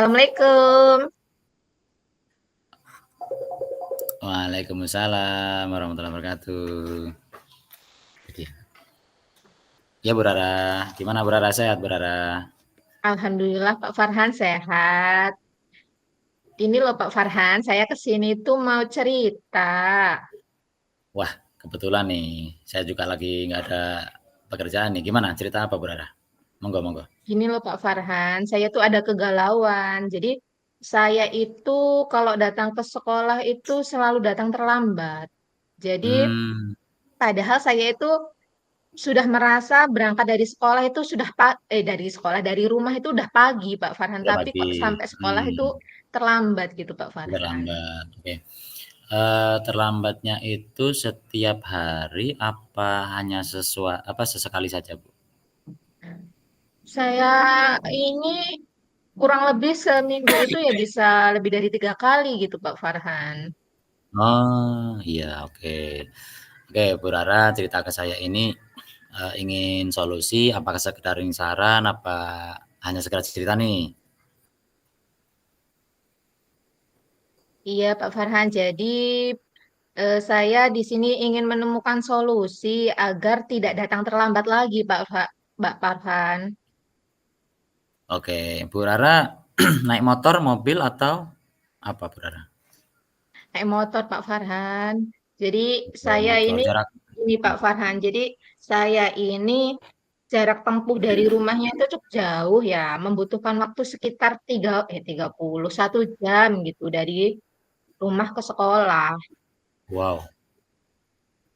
Assalamualaikum. Waalaikumsalam warahmatullahi wabarakatuh. Ya Bu Rara, gimana Bu Rara, sehat Bu Rara? Alhamdulillah Pak Farhan sehat. Ini loh Pak Farhan, saya ke sini tuh mau cerita. Wah, kebetulan nih, saya juga lagi nggak ada pekerjaan nih. Gimana, cerita apa Bu Rara? Monggo, monggo. Gini loh Pak Farhan, saya tuh ada kegalauan. Jadi saya itu kalau datang ke sekolah itu selalu datang terlambat. Jadi Hmm, padahal saya itu sudah merasa berangkat dari sekolah itu dari rumah itu udah pagi Pak Farhan, udah tapi kok pagi. sampai sekolah itu Hmm, terlambat gitu Pak Farhan. terlambat. Oke. Terlambatnya itu setiap hari apa hanya sesekali saja Bu? Saya ini kurang lebih seminggu itu ya bisa lebih dari 3 kali gitu Pak Farhan. Oh, iya, oke. Oke, Bu Rara cerita ke saya ini ingin solusi, apakah sekedar ingin saran, apa hanya sekedar cerita nih? Iya Pak Farhan, jadi saya di sini ingin menemukan solusi agar tidak datang terlambat lagi Pak Farhan. Oke, Bu Rara naik motor, mobil atau apa Bu Rara? Naik motor Pak Farhan. Jadi Oh, saya motor ini jarak. ini Pak Farhan. Jadi saya ini jarak tempuh dari rumahnya itu cukup jauh ya, membutuhkan waktu sekitar 31 jam gitu dari rumah ke sekolah. Wow.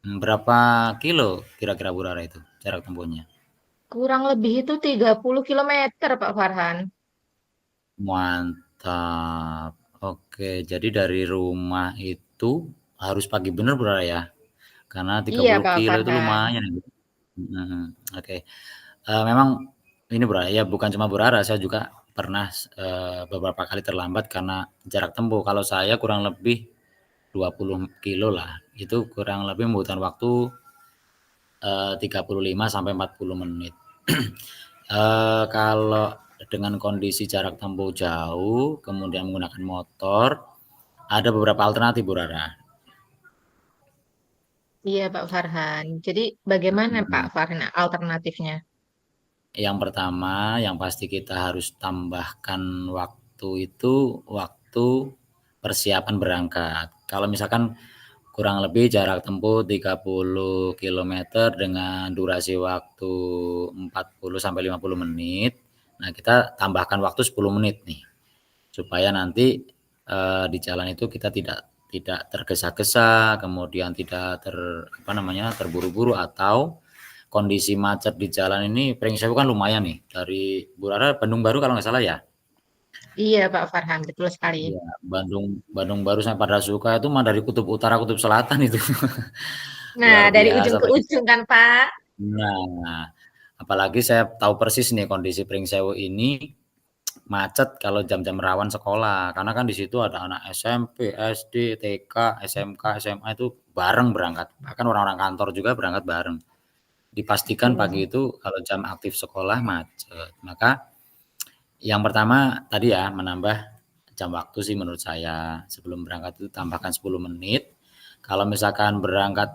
Berapa kilo kira-kira Bu Rara itu jarak tempuhnya? Kurang lebih itu 30 kilometer, Pak Farhan. Mantap. Oke, jadi dari rumah itu harus pagi bener Bu Rara ya? Karena tiga Iya, puluh Pak kilo itu Farhan. lumayan ya. Mhm, oke. Memang ini Bu Rara, ya bukan cuma Bu Rara, saya juga pernah, beberapa kali terlambat karena jarak tempuh. Kalau saya kurang lebih 20 kilo lah, itu kurang lebih membutuhkan waktu, 35 sampai 40 menit. Kalau dengan kondisi jarak tempuh jauh, kemudian menggunakan motor, ada beberapa alternatif Bu Rara. Iya, Pak Farhan. Jadi bagaimana Pak Mhm. Farhan alternatifnya? Yang pertama, yang pasti kita harus tambahkan waktu itu, waktu persiapan berangkat. Kalau misalkan kurang lebih jarak tempuh 30 kilometer dengan durasi waktu 40 sampai 50 menit. Nah, kita tambahkan waktu 10 menit nih, supaya nanti di jalan itu kita tidak tergesa-gesa, kemudian tidak terburu-buru, atau kondisi macet di jalan ini. Pringsewu kan lumayan nih, dari Bu Rara Bandung Baru kalau nggak salah ya. Iya, Pak Farhan, betul sekali. Iya, Bandung Bandung Baru sampai Padrasuka itu mah dari kutub utara kutub selatan itu. Nah, Luar dari ujung biasa ke ujung kan, Pak? Nah, apalagi saya tahu persis nih kondisi Pringsewu ini macet kalau jam-jam rawan sekolah, karena kan di situ ada anak SMP, SD, TK, SMK, SMA itu bareng berangkat, bahkan orang-orang kantor juga berangkat bareng. Dipastikan Iya. pagi itu kalau jam aktif sekolah macet. Maka yang pertama tadi ya, menambah jam waktu sih menurut saya. Sebelum berangkat itu tambahkan 10 menit. Kalau misalkan berangkat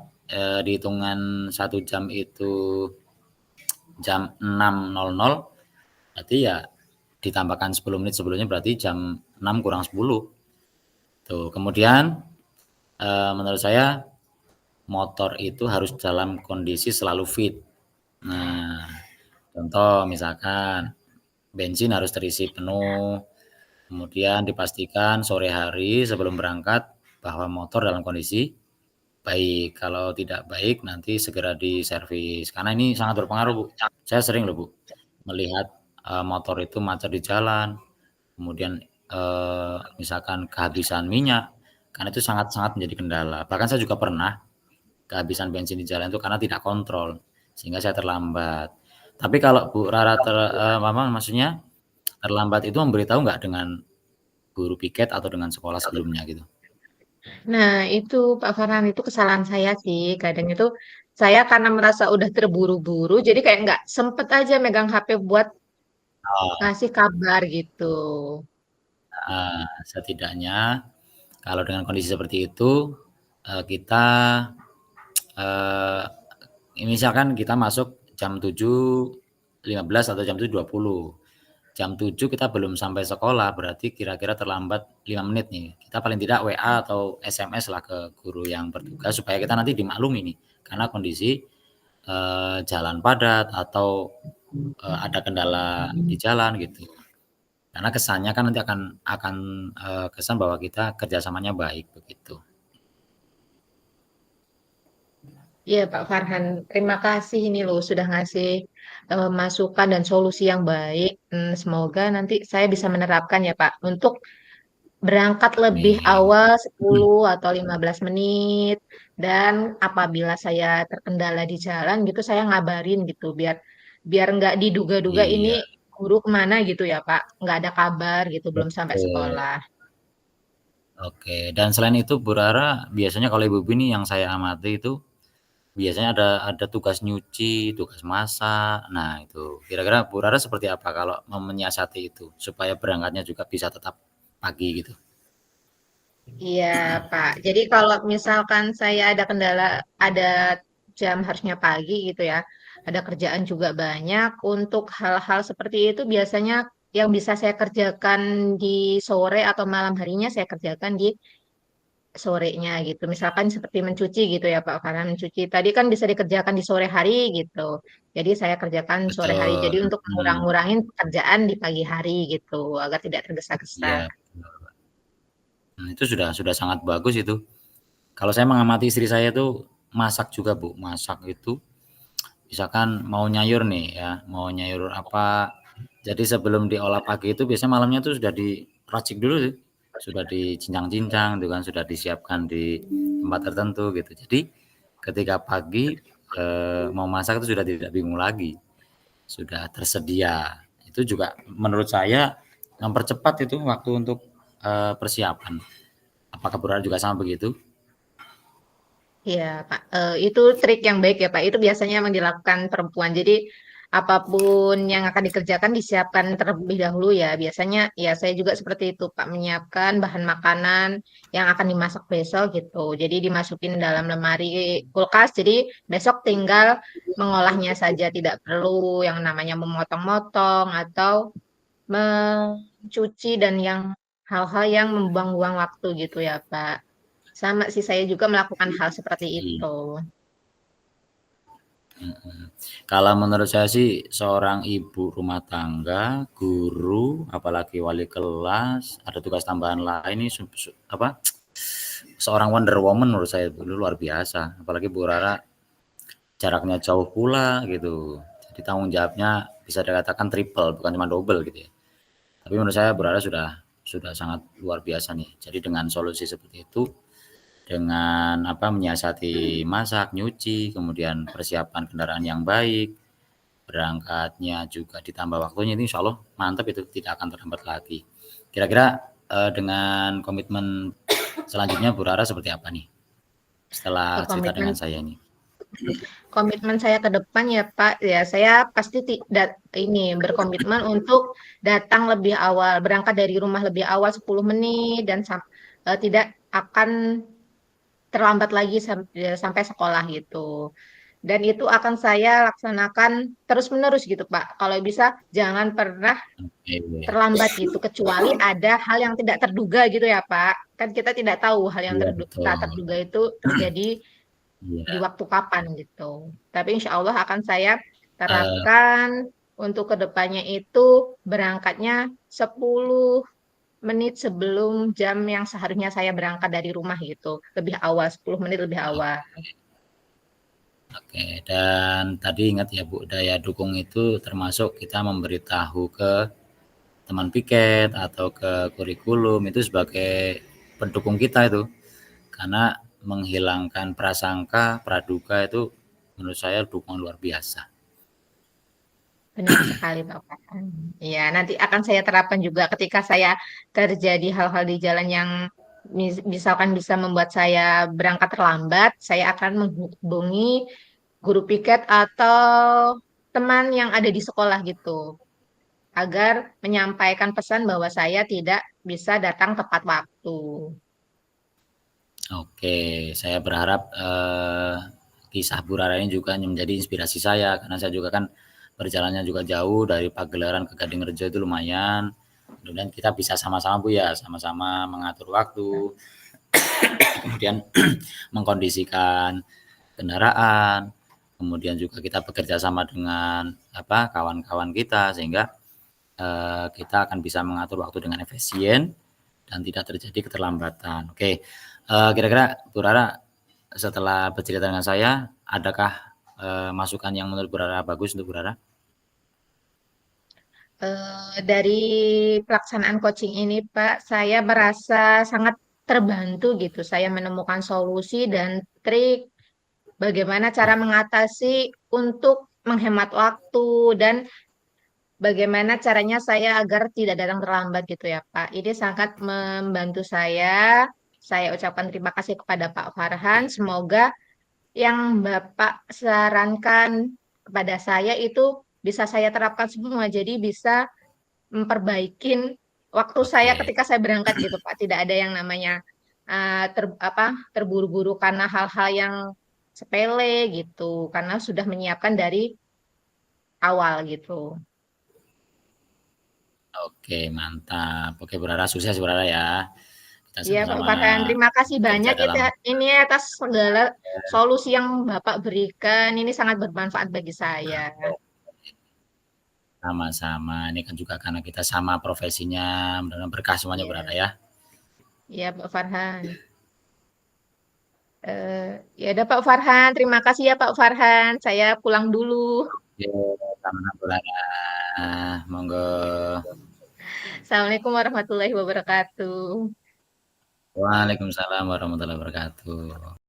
di hitungan 1 jam itu jam 6.00, berarti ya ditambahkan 10 menit sebelumnya, berarti jam 6 kurang 10. Tuh, kemudian menurut saya motor itu harus dalam kondisi selalu fit. Nah, contoh misalkan bensin harus terisi penuh, kemudian dipastikan sore hari sebelum berangkat bahwa motor dalam kondisi baik. Kalau tidak baik nanti segera diservis. Karena ini sangat berpengaruh, Bu. Saya sering loh, Bu, melihat motor itu macet di jalan, kemudian misalkan kehabisan minyak, karena itu sangat-sangat menjadi kendala. Bahkan saya juga pernah kehabisan bensin di jalan itu karena tidak kontrol, sehingga saya terlambat. Tapi kalau Bu Rara maksudnya terlambat itu memberitahu nggak dengan guru piket atau dengan sekolah sebelumnya gitu? Nah, itu Pak Farhan itu kesalahan saya sih. Kadang itu saya karena merasa udah terburu-buru, jadi kayak nggak sempet aja megang HP buat Oh, ngasih kabar gitu. setidaknya kalau dengan kondisi seperti itu, kita, eee, misalkan kita masuk jam 7.15 atau jam 7.20. Jam 7 kita belum sampai sekolah, berarti kira-kira terlambat 5 menit nih. Kita paling tidak WA atau SMS lah ke guru yang bertugas supaya kita nanti dimaklumi nih, karena kondisi, jalan padat atau, ada kendala di jalan gitu. Karena kesannya kan nanti akan, kesan bahwa kita kerjasamanya baik, begitu. Iya Pak Farhan, terima kasih ini loh sudah ngasih masukan dan solusi yang baik. Semoga nanti saya bisa menerapkan ya Pak untuk berangkat lebih Amin. awal Mhm, 10 atau 15 menit dan apabila saya terkendala di jalan gitu saya ngabarin gitu biar biar nggak diduga-duga ini iya, guru kemana gitu ya Pak, nggak ada kabar gitu belum sampai betul. sekolah. Oke, dan selain itu Bu Rara, biasanya kalau ibu-ibu ini yang saya amati itu, biasanya ada tugas nyuci, tugas masak. Nah itu, kira-kira Bu Rara seperti apa kalau mau menyiasati itu, supaya berangkatnya juga bisa tetap pagi gitu? Iya, Pak. Jadi kalau misalkan saya ada kendala, ada jam harusnya pagi gitu ya, ada kerjaan juga banyak. Untuk hal-hal seperti itu biasanya yang bisa saya kerjakan di sore atau malam harinya saya kerjakan di sorenya gitu. Misalkan seperti mencuci gitu ya, Pak. Karena mencuci tadi kan bisa dikerjakan di sore hari gitu. Jadi saya kerjakan sore hari. Jadi Betul, untuk mhm, ngurang-ngurangin pekerjaan di pagi hari gitu, agar tidak tergesa-gesa. iya, betul. Nah itu sudah sangat bagus itu. Kalau saya mengamati istri saya tuh masak juga Bu, masak itu misalkan mau nyayur nih ya, mau nyayur apa, jadi sebelum diolah pagi itu biasanya malamnya tuh sudah diracik dulu tuh, sudah dicincang-cincang tuh kan, sudah disiapkan di tempat tertentu gitu. Jadi ketika pagi, mau masak itu sudah tidak bingung lagi, sudah tersedia. Itu juga menurut saya mempercepat itu waktu untuk, persiapan. Apakah Bu juga sama begitu? Iya, Pak. Itu trik yang baik ya, Pak. Itu biasanya memang dilakukan perempuan. Jadi, apapun yang akan dikerjakan disiapkan terlebih dahulu ya. Biasanya, ya saya juga seperti itu, Pak. Menyiapkan bahan makanan yang akan dimasak besok gitu. Jadi, dimasukin dalam lemari kulkas. Jadi, besok tinggal mengolahnya saja. Tidak perlu yang namanya memotong-motong atau mencuci dan yang hal-hal yang membuang-buang waktu gitu ya, Pak. Sama sih, saya juga melakukan hal seperti Iya. itu. Mhm. Kalau menurut saya sih seorang ibu rumah tangga, guru, apalagi wali kelas, ada tugas tambahan lain ini apa, seorang Wonder Woman menurut saya itu luar biasa. Apalagi Bu Rara jaraknya jauh pula gitu. Jadi tanggung jawabnya bisa dikatakan triple bukan cuma double gitu ya. Tapi menurut saya Bu Rara sudah sangat luar biasa nih. Jadi dengan solusi seperti itu, dengan apa menyiasati masak, nyuci, kemudian persiapan kendaraan yang baik, berangkatnya juga ditambah waktunya ini insya Allah mantap itu tidak akan terlambat lagi. Kira-kira dengan komitmen selanjutnya Bu Rara seperti apa nih setelah cerita Komitmen dengan saya ini? komitmen saya ke depan ya Pak, ya saya pasti tidak ini berkomitmen untuk datang lebih awal, berangkat dari rumah lebih awal 10 menit dan tidak akan terlambat lagi sampai sekolah gitu. Dan itu akan saya laksanakan terus-menerus gitu Pak. Kalau bisa jangan pernah Oke, terlambat gitu, kecuali ada hal yang tidak terduga gitu ya Pak. Kan kita tidak tahu hal yang iya betul, tak terduga itu terjadi di iya, waktu kapan gitu. Tapi insya Allah akan saya eee, terapkan untuk kedepannya itu berangkatnya 10 menit sebelum jam yang seharusnya saya berangkat dari rumah gitu. Lebih awal, 10 menit lebih awal. oke dan tadi ingat ya Bu, daya dukung itu termasuk kita memberitahu ke teman piket atau ke kurikulum itu sebagai pendukung kita itu. Karena menghilangkan prasangka, praduga itu menurut saya dukungan luar biasa. Benar sekali Pak Farhan. Ya, nanti akan saya terapkan juga ketika saya terjadi hal-hal di jalan yang misalkan bisa membuat saya berangkat terlambat, saya akan menghubungi guru piket atau teman yang ada di sekolah gitu. agar menyampaikan pesan bahwa saya tidak bisa datang tepat waktu. Oke, saya berharap, kisah Bu Rara ini juga menjadi inspirasi saya, karena saya juga kan perjalanannya juga jauh dari Pagelaran ke Gadingrejo itu lumayan. Kemudian kita bisa sama-sama Bu ya, sama-sama mengatur waktu, kemudian mengkondisikan kendaraan, kemudian juga kita bekerja sama dengan apa kawan-kawan kita sehingga kita akan bisa mengatur waktu dengan efisien dan tidak terjadi keterlambatan. Oke, kira-kira Bu Rara setelah bercerita dengan saya, adakah masukan yang menurut Bu Rara bagus untuk Bu Rara? Dari pelaksanaan coaching ini, Pak, saya merasa sangat terbantu gitu. Saya menemukan solusi dan trik bagaimana cara mengatasi untuk menghemat waktu dan bagaimana caranya saya agar tidak datang terlambat gitu ya, Pak. Ini sangat membantu saya. Saya ucapkan terima kasih kepada Pak Farhan. Semoga yang Bapak sarankan kepada saya itu bisa saya terapkan semua. Jadi bisa memperbaikin waktu saya Oke, ketika saya berangkat gitu, Pak. Tidak ada yang namanya terburu-buru karena hal-hal yang sepele gitu, karena sudah menyiapkan dari awal gitu. oke mantap. Oke Bu Rara, sukses Bu Rara ya. Kita Iya, Pak sama-sama Farhan. Terima kasih bekerja banyak dalam ini atas segala solusi yang Bapak berikan. Ini sangat bermanfaat bagi saya. sama-sama. Ini kan juga karena kita sama profesinya, mudah-mudahan berkah semuanya Bu Rara Iya, ya. iya Pak Farhan. Ya udah Pak Farhan. Terima kasih ya Pak Farhan. Saya pulang dulu. Oke, sama-sama Bu Rara. Monggo. Assalamualaikum warahmatullahi wabarakatuh. Waalaikumsalam warahmatullahi wabarakatuh.